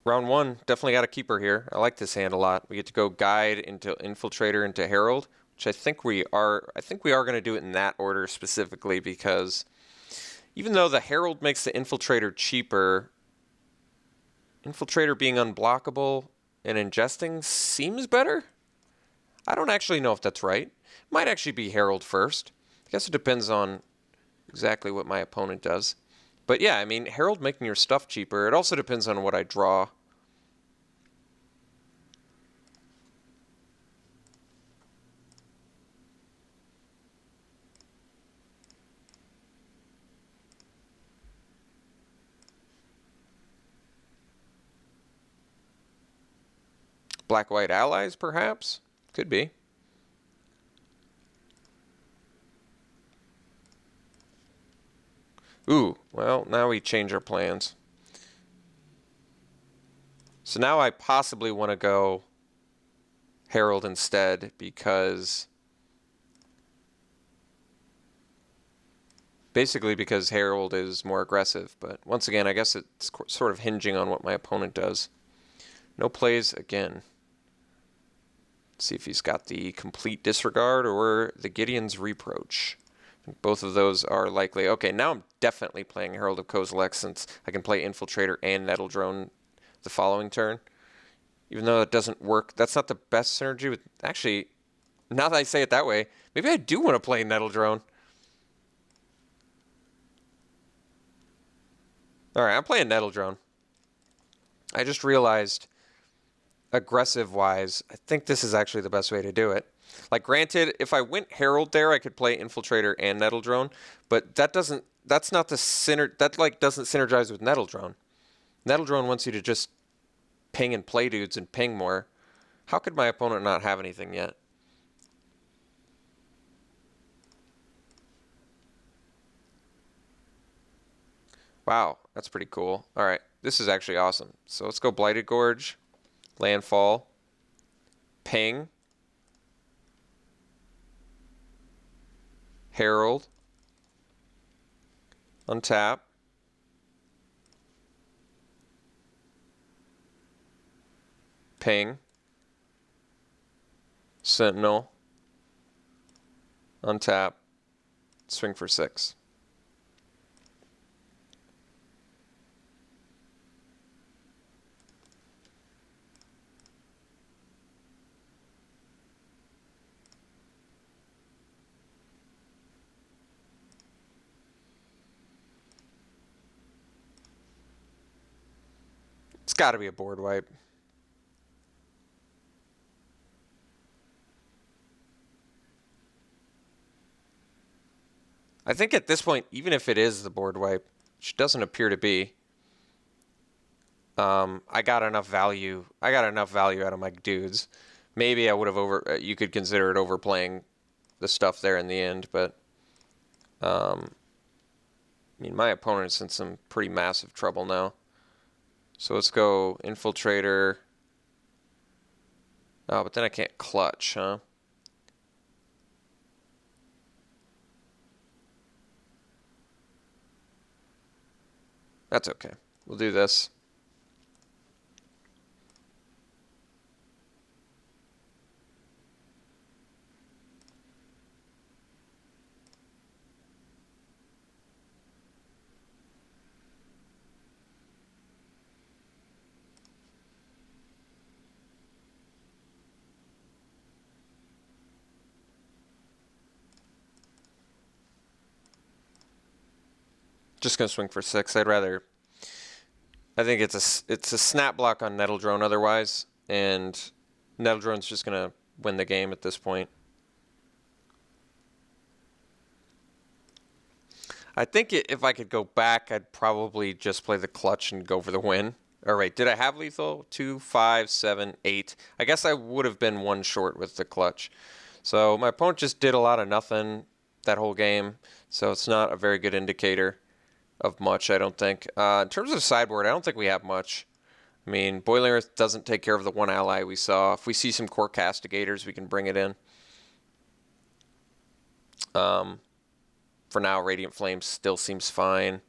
Round one, definitely got a keeper here. I like this hand a lot. We get to go Guide into Infiltrator into Herald, which I think we are. I think we are going to do it in that order specifically because even though the Herald makes the Infiltrator cheaper, Infiltrator being unblockable and ingesting seems better. I don't actually know if that's right. Might actually be Herald first. I guess it depends on exactly what my opponent does. But yeah, I mean, Herald making your stuff cheaper. It also depends on what I draw. Black-white allies, perhaps? Could be. Ooh, well, now we change our plans. So now I possibly want to go Herald instead because... Basically because Herald is more aggressive. But once again, I guess it's sort of hinging on what my opponent does. No plays again. See if he's got the complete disregard or the Gideon's Reproach. Both of those are likely. Okay, now I'm definitely playing Herald of Kozilek since I can play Infiltrator and Nettle Drone the following turn. Even though it doesn't work, that's not the best synergy with... Actually, now that I say it that way, maybe I do want to play Nettle Drone. Alright, I'm playing Nettle Drone. I just realized, aggressive-wise, I think this is actually the best way to do it. Like, granted, if I went Herald there, I could play Infiltrator and Nettle Drone, but that's not the that like doesn't synergize with Nettle Drone. Nettle Drone wants you to just ping and play dudes and ping more. How could my opponent not have anything yet? Wow, that's pretty cool. All right, this is actually awesome. So let's go Blighted Gorge, Landfall, Ping, Herald, untap, Ping, Sentinel, untap, swing for 6. It's got to be a board wipe. I think at this point, even if it is the board wipe, which doesn't appear to be, I got enough value. I got enough value out of my dudes. Maybe I would have you could consider it overplaying the stuff there in the end, but I mean, my opponent's in some pretty massive trouble now. So let's go Infiltrator. Oh, but then I can't clutch, huh? That's okay. We'll do this. Just gonna swing for 6. I'd rather. I think it's a snap block on Nettle Drone otherwise, and Nettle Drone's just gonna win the game at this point. I think if I could go back, I'd probably just play the clutch and go for the win. All right, did I have lethal? 2, 5, 7, 8. I guess I would have been 1 short with the clutch. So my opponent just did a lot of nothing that whole game, so it's not a very good indicator of much, I don't think. In terms of sideboard, I don't think we have much. I mean, Boiling Earth doesn't take care of the one ally we saw. If we see some Core Castigators, we can bring it in. For now, Radiant Flame still seems fine.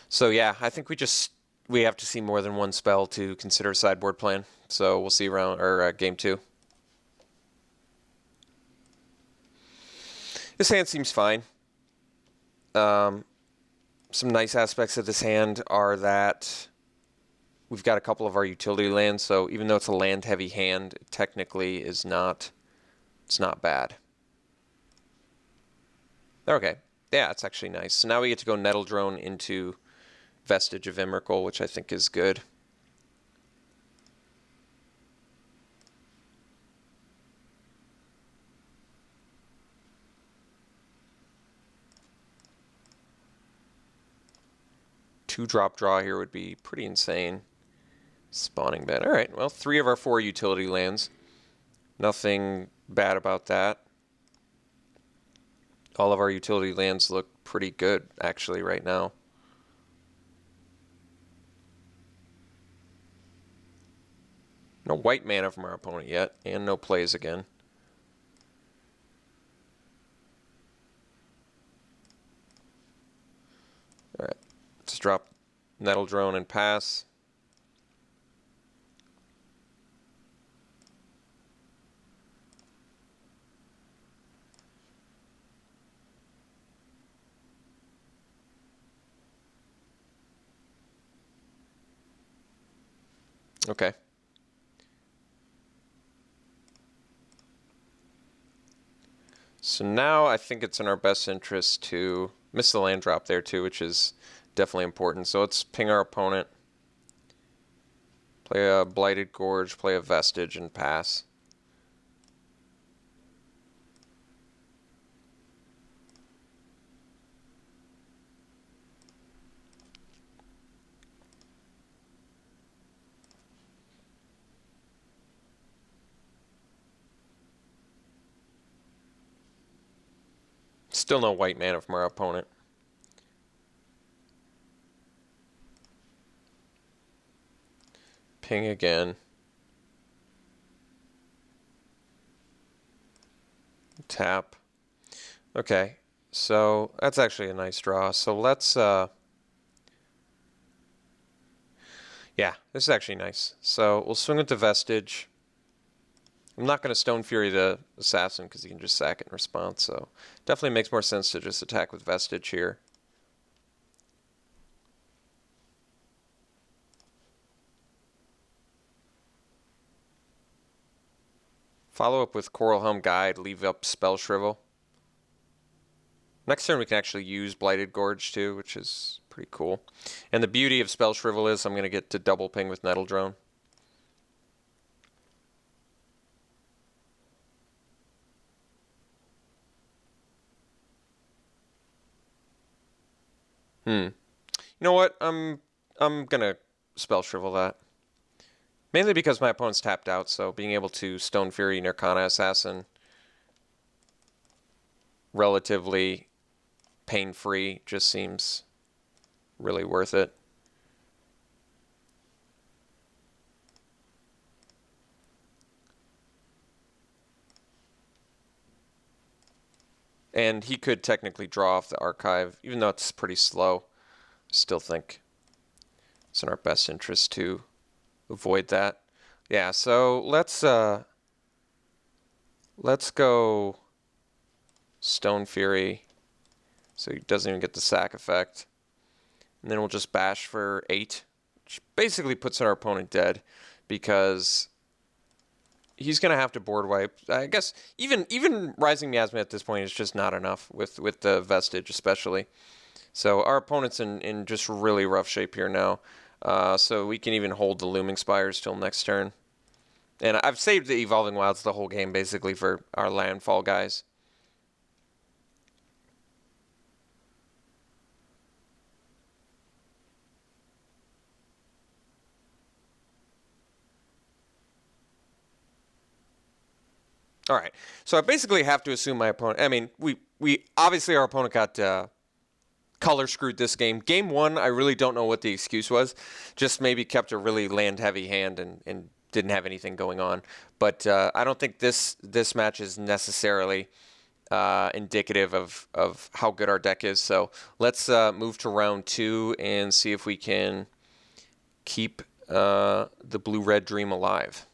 So yeah, I think we just we have to see more than one spell to consider a sideboard plan. So we'll see game 2. This hand seems fine. Some nice aspects of this hand are that we've got a couple of our utility lands, so even though it's a land-heavy hand, it technically it's not bad. Okay, yeah, it's actually nice. So now we get to go Nettle Drone into Vestige of Emrakul, which I think is good. Two-drop draw here would be pretty insane. Spawning bed. All right, well, 3 of our 4 utility lands. Nothing bad about that. All of our utility lands look pretty good, actually, right now. No white mana from our opponent yet, and no plays again. All right, let's drop Nettle Drone and pass. Okay. So now I think it's in our best interest to miss the land drop there too, which is definitely important. So let's ping our opponent. Play a Blighted Gorge, play a Vestige, and pass. Still no white mana from our opponent. Ping again. Tap. Okay, so that's actually a nice draw. So let's, yeah, this is actually nice. So we'll swing with the Vestige. I'm not going to Stone Fury the Assassin because he can just sack it in response, so definitely makes more sense to just attack with Vestige here. Follow up with Coral Helm Guide, leave up Spell Shrivel. Next turn we can actually use Blighted Gorge too, which is pretty cool. And the beauty of Spell Shrivel is I'm going to get to double ping with Nettle Drone. You know what? I'm gonna Spell Shrivel that. Mainly because my opponent's tapped out, so being able to Stone Fury Nirkana Assassin relatively pain-free just seems really worth it. And he could technically draw off the archive, even though it's pretty slow. I still think it's in our best interest to avoid that. Yeah, so let's go Stone Fury so he doesn't even get the sack effect. And then we'll just bash for 8, which basically puts our opponent dead because he's going to have to board wipe. I guess even Rising Miasma at this point is just not enough with the Vestige especially. So our opponent's in just really rough shape here now. So we can even hold the Looming Spires till next turn. And I've saved the Evolving Wilds the whole game basically for our landfall guys. All right, so I basically have to assume my opponent. I mean, we obviously our opponent got color screwed this game. Game 1, I really don't know what the excuse was. Just maybe kept a really land heavy hand and didn't have anything going on. But I don't think this match is necessarily indicative of how good our deck is. So let's move to round 2 and see if we can keep the blue-red dream alive.